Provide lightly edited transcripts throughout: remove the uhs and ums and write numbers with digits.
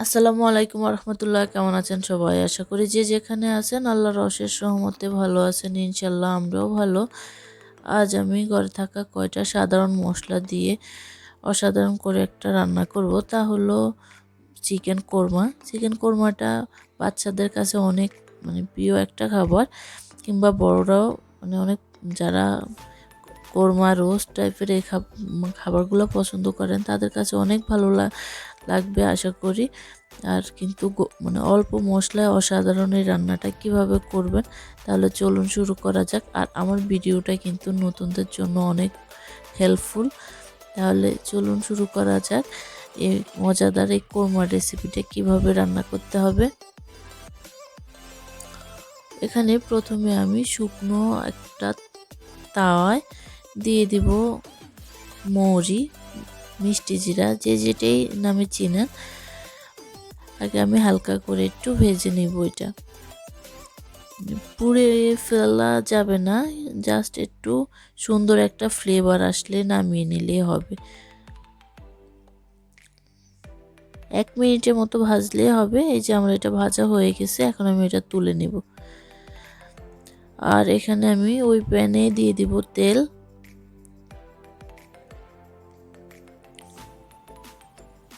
আসসালামু আলাইকুম রহমতুল্লাহ। কেমন আছেন সবাই? আশা করি যে যেখানে আছেন আল্লাহর অশেষ রহমতে ভালো আছেন। ইনশাল্লাহ আমরাও ভালো। আজ আমি ঘরে থাকা কয়টা সাধারণ মশলা দিয়ে অসাধারণ করে একটা রান্না করব, তা হলো চিকেন কোরমা। চিকেন কোরমাটা বাচ্চাদের কাছে অনেক প্রিয় একটা খাবার, কিংবা বড়রাও অনেক যারা কোরমা রোস্ট টাইপের এই খাবারগুলো পছন্দ করেন তাদের কাছে অনেক ভালো লাগবে আশা করি। আর কিন্তু অল্প মশলায় অসাধারণ এই রান্নাটা কিভাবে করবেন, তাহলে চলুন শুরু করা যাক। আর আমার ভিডিওটা কিন্তু নতুনদের জন্য অনেক হেল্পফুল, তাহলে চলুন শুরু করা যাক। এই মজাদার এই কোরমা রেসিপিটা কিভাবে রান্না করতে হবে। এখানে প্রথমে আমি শুকনো একটা তাওয়ায় দিয়ে দিব মৌরি, মিষ্টি জিরা, যে যেটাই নামে চিনেন। আগে আমি হালকা করে একটু ভেজে নিব। এটা পুড়ে ফেলা যাবে না, জাস্ট একটু সুন্দর একটা ফ্লেভার আসলে নামিয়ে নিলেই হবে। 1 মিনিটের মতো ভাজলে হবে। এই যে আমার এটা ভাজা হয়ে গেছে, এখন আমি এটা তুলে নিব। আর এখানে আমি ওই প্যানে দিয়ে দিব তেল।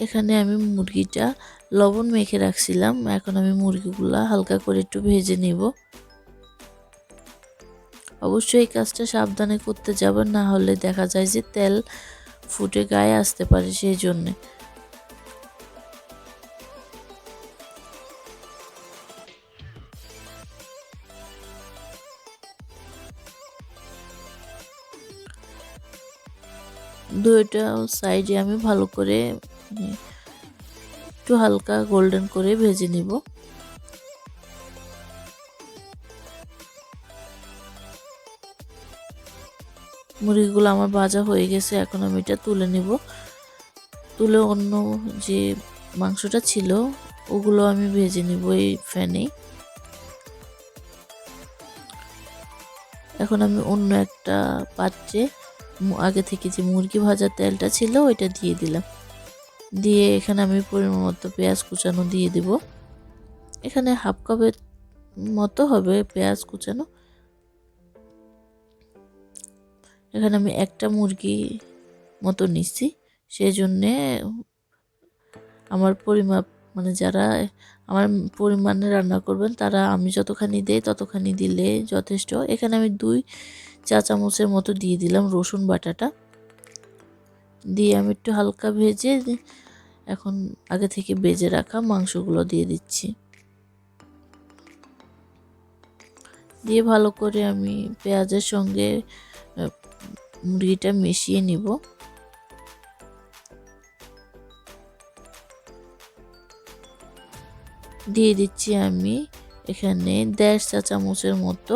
এখানে আমি মুরগিটা লবণ মেখে রাখছিলাম, এখন আমি মুরগিগুলা হালকা করে একটু ভেজে নিব। অবশ্যই এই কাজটা সাবধানে করতে যাবেন, না হলে দেখা যায় যে তেল ফুটে গায়ে আসতে পারে, সেই জন্যে। দুইটা সাইডে আমি ভালো করে একটু হালকা গোল্ডেন করে ভেজে নিব। মুরগিগুলো আমার ভাজা হয়ে গেছে, এখন আমি এটা তুলে নিব। তুলে অন্য যে মাংসটা ছিল ওগুলো আমি ভেজে নিব এই ফ্যানে। এখন আমি অন্য একটা পাত্রে আগে থেকে যে মুরগি ভাজার তেলটা ছিল ওইটা দিয়ে দিলাম। দিয়ে এখানে আমি পরিমাণ মতো পেঁয়াজ কুচানো দিয়ে দিব। এখানে হাফ কাপের মতো হবে পেঁয়াজ কুচানো। এখানে আমি একটা মুরগি মতো নিচ্ছি, সেই জন্যে আমার পরিমাপ যারা আমার পরিমাণে রান্না করবেন তারা আমি যতখানি দেই ততখানি দিলে যথেষ্ট। এখানে আমি 2 চা চামচের মতো দিয়ে দিলাম রসুন বাটাটা। দিয়ে আমি একটু হালকা ভেজে এখন আগে থেকে ভেজে রাখা মাংসগুলো দিয়ে দিচ্ছি। দিয়ে ভালো করে আমি পেঁয়াজের সঙ্গে মুরগিটা মিশিয়ে নিব। দিয়ে দিচ্ছি আমি এখানে 1.5 চা চামচের মতো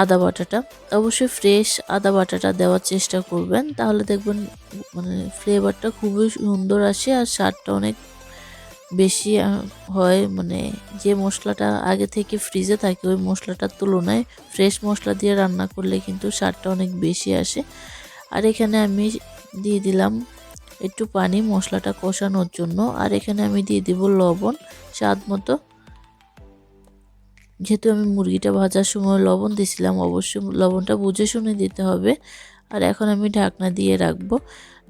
আদা বাটাটা। অবশ্যই ফ্রেশ আদা বাটাটা দেওয়ার চেষ্টা করবেন, তাহলে দেখবেন ফ্লেভারটা খুবই সুন্দর আসে আর স্বাদটা অনেক বেশি হয়। যে মশলাটা আগে থেকে ফ্রিজে থাকে ওই মশলাটার তুলনায় ফ্রেশ মশলা দিয়ে রান্না করলে কিন্তু স্বাদটা অনেক বেশি আসে। আর এখানে আমি দিয়ে দিলাম একটু পানি মশলাটা কষানোর জন্য। আর এখানে আমি দিয়ে দিব লবণ স্বাদ মতো। যেহেতু আমি মুরগিটা ভাজার সময় লবণ দিয়েছিলাম, অবশ্যই লবণটা বুঝে শুনে দিতে হবে। আর এখন আমি ঢাকনা দিয়ে রাখবো।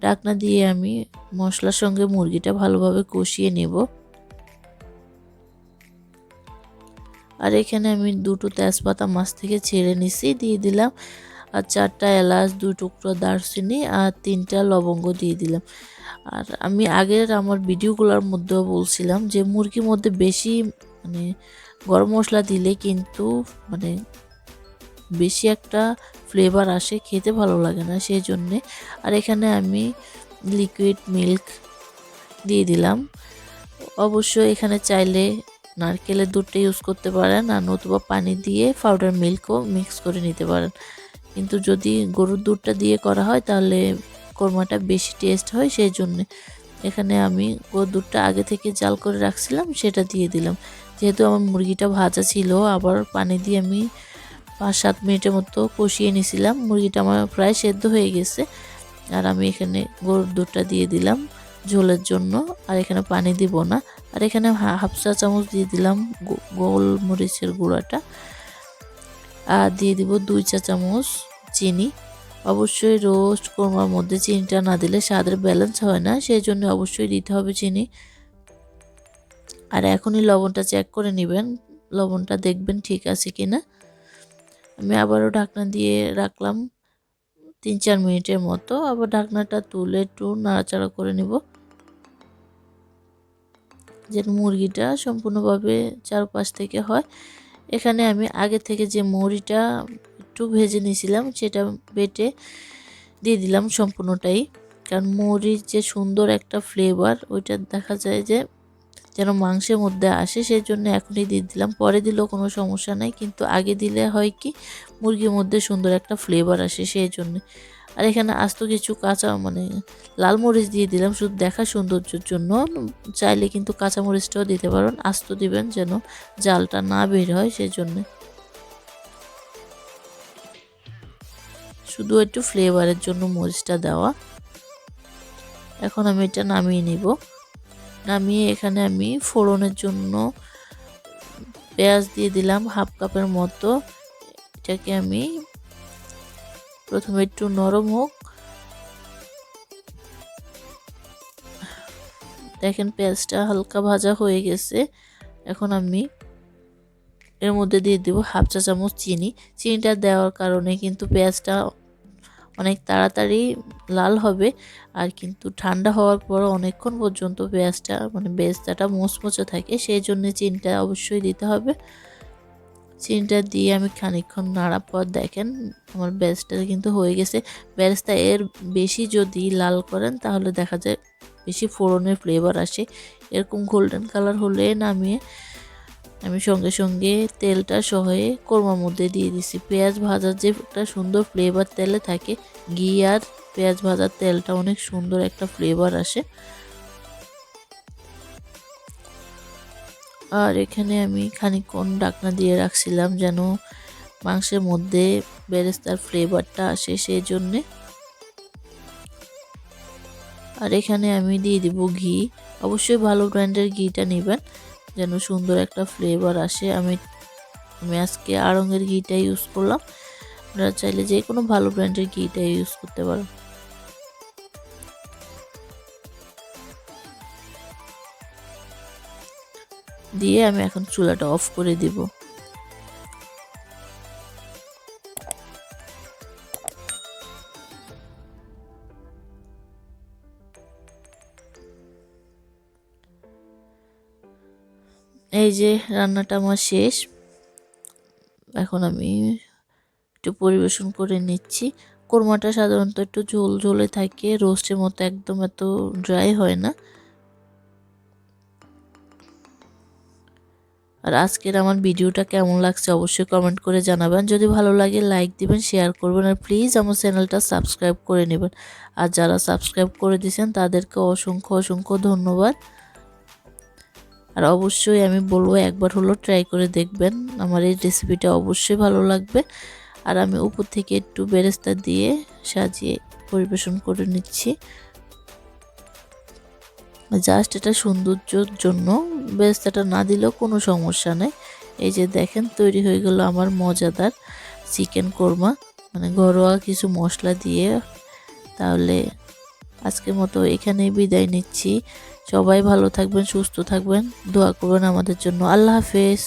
ঢাকনা দিয়ে আমি মশলার সঙ্গে মুরগিটা ভালোভাবে কষিয়ে নেব। আর এখানে আমি 2টো তেজপাতা মাছ থেকে ছেড়ে নিছি, দিয়ে দিলাম। আর 4টা এলাচ, 2 টুকরো দারচিনি আর 3টা লবঙ্গ দিয়ে দিলাম। আর আমি আগের আমার ভিডিওগুলোর মধ্যেও বলছিলাম যে মুরগির মধ্যে বেশি গরম মশলা দিলে কিন্তু বেশি একটা ফ্লেভার আসে, খেতে ভালো লাগে না, সেই জন্যে। আর এখানে আমি লিকুইড মিল্ক দিয়ে দিলাম। অবশ্যই এখানে চাইলে নারকেলের দুধটা ইউজ করতে পারেন, আর নতুবা পানি দিয়ে পাউডার মিল্কও মিক্স করে নিতে পারেন। কিন্তু যদি গরুর দুধটা দিয়ে করা হয় তাহলে কোরমাটা বেশি টেস্ট হয়, সেই জন্যে এখানে আমি গরুর দুধটা আগে থেকে জাল করে রাখছিলাম সেটা দিয়ে দিলাম। যেহেতু আমার মুরগিটা ভাজা ছিল, আবার পানি দিয়ে আমি 5-7 মিনিটের মতো কষিয়ে নিয়েছিলাম। মুরগিটা আমার প্রায় সেদ্ধ হয়ে গেছে। আর আমি এখানে গরুর দুধটা দিয়ে দিলাম। ঝোলের জন্য, আর এখানে পানি দিব না। আর এখানে হাফ চা চামচ দিয়ে দিলাম গোলমরিচের গুঁড়াটা, আর দিয়ে দিব 2 চা চামচ চিনি। অবশ্যই রোস্ট কোরমার মধ্যে চিনিটা না দিলে স্বাদের ব্যালেন্স হয় না, সেই জন্য অবশ্যই দিতে হবে চিনি। আর এখনই লবণটা চেক করে নেবেন, লবণটা দেখবেন ঠিক আছে কিনা। আমি আবারও ঢাকনা দিয়ে রাখলাম 3-4 মিনিটের মতো। আবার ঢাকনাটা তুলে একটু নাড়াচাড়া করে নেব, যেন মুরগিটা সম্পূর্ণভাবে চারপাশ থেকে হয়। এখানে আমি আগে থেকে যে মুড়িটা একটু ভেজে নিয়েছিলাম সেটা বেটে দিয়ে দিলাম সম্পূর্ণটাই, কারণ মুড়ির যে সুন্দর একটা ফ্লেভার ওইটা দেখা যায় যে যেন মাংসের মধ্যে আসে, সেই জন্য এখনই দিয়ে দিলাম। পরে দিলেও কোনো সমস্যা নাই, কিন্তু আগে দিলে হয় কি মুরগির মধ্যে সুন্দর একটা ফ্লেভার আসে, সেই জন্য। আর এখানে আস্ত কিছু কাঁচা লাল মরিচ দিয়ে দিলাম শুধু দেখা সৌন্দর্যের জন্য। চাইলে কিন্তু কাঁচা মরিচটাও দিতে পারেন, আস্ত দিবেন যেন জালটা না বের হয়, সেই জন্য। শুধু একটু ফ্লেভারের জন্য মরিচটা দেওয়া। এখন আমি এটা নামিয়ে নিব। নামিয়ে এখানে আমি ফোড়নের জন্য পেঁয়াজ দিয়ে দিলাম হাফ কাপের মতো। এটাকে আমি প্রথমে একটু নরম হোক, দেখেন পেঁয়াজটা হালকা ভাজা হয়ে গেছে। এখন আমি এর মধ্যে দিয়ে দেব হাফ চা চামচ চিনি। চিনিটা দেওয়ার কারণে কিন্তু পেঁয়াজটা অনেক তাড়াতাড়ি লাল হবে, আর কিন্তু ঠান্ডা হওয়ার পর অনেকক্ষণ পর্যন্ত পেঁয়াজটা বেরেস্তাটা মুচমুচে থাকে, সেই জন্য চিনিটা অবশ্যই দিতে হবে। চিনিটা দিয়ে আমি খানিকক্ষণ নাড়ার পর দেখেন আমার বেরেস্তা কিন্তু হয়ে গেছে। বেরেস্তা এর বেশি যদি লাল করেন তাহলে দেখা যায় বেশি ফোড়নের ফ্লেভার আসে। এরকম গোল্ডেন কালার হলে নামিয়ে আমি সঙ্গে সঙ্গে তেলটা সহে কোরমার মধ্যে দিয়ে দিছি। পেঁয়াজ ভাজার যে একটা সুন্দর ফ্লেভার তেলে থাকে, ঘি আর পেঁয়াজ ভাজার তেলটা অনেক সুন্দর একটা ফ্লেভার আসে। আর এখানে আমি খানিকক্ষণ ঢাকনা দিয়ে রাখছিলাম যেন মাংসের মধ্যে বেরেস্তার ফ্লেভারটা আসে, সেই জন্যে। আর এখানে আমি দিয়ে দিব ঘি। অবশ্যই ভালো ব্র্যান্ডের ঘিটা নেবেন যেন সুন্দর একটা ফ্লেভার আসে। আমি আজকে আড়ঙের ঘিটা ইউজ করলাম, আপনারা চাইলে যে কোনো ভালো ব্র্যান্ডের ঘিটা ইউজ করতে পারেন। দিয়ে আমি এখন চুলাটা অফ করে দিব। এই যে রান্নাটা আমার শেষ, এখন আমি একটু পরিবেশন করে নিচ্ছি। কোরমাটা সাধারণত একটু ঝোল ঝোলে থাকে, রোস্টের মতো একদম এত ড্রাই হয় না। আর আজকের আমার ভিডিওটা কেমন লাগছে অবশ্যই কমেন্ট করে জানাবেন। যদি ভালো লাগে লাইক দিবেন, শেয়ার করবেন, আর প্লিজ আমার চ্যানেলটা সাবস্ক্রাইব করে নেবেন। আর যারা সাবস্ক্রাইব করে দিয়েছেন তাদেরকে অসংখ্য অসংখ্য ধন্যবাদ। আর অবশ্যই আমি বলবো একবার হলো ট্রাই করে দেখবেন, আমার এই রেসিপিটা অবশ্যই ভালো লাগবে। আর আমি উপর থেকে একটু বেরেস্তা দিয়ে সাজিয়ে পরিবেশন করে নিচ্ছি। জাস্ট এটা সৌন্দর্যের জন্য, বেরেস্তাটা না দিলেও কোনো সমস্যা নেই। এই যে দেখেন তৈরি হয়ে গেল আমার মজাদার চিকেন কোরমা, ঘরোয়া কিছু মশলা দিয়ে। তাহলে আজকের মতো এখানেই বিদায় নিচ্ছি। সবাই ভালো থাকবেন, সুস্থ থাকবেন, দোয়া করবেন আমাদের জন্য। আল্লাহ হাফেজ।